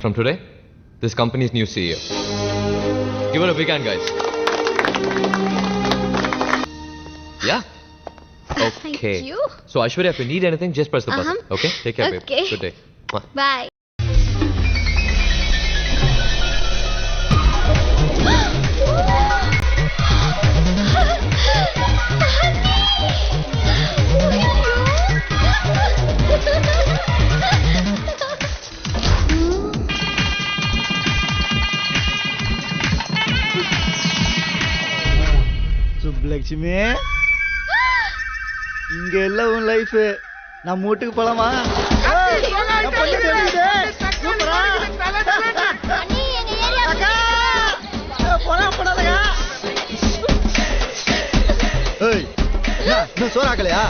From today, this company's new CEO. Give her a big hand, guys. Yeah. Okay. Thank you. So Aishwarya, if you need anything, just press the button. Okay? Take care, babe. Okay. Good day. Mwah. Bye. Subbulakshmi இங்க இல்ல உன் life நம்ம வீட்டுக்கு போலாமா? சோறாக்கலையா?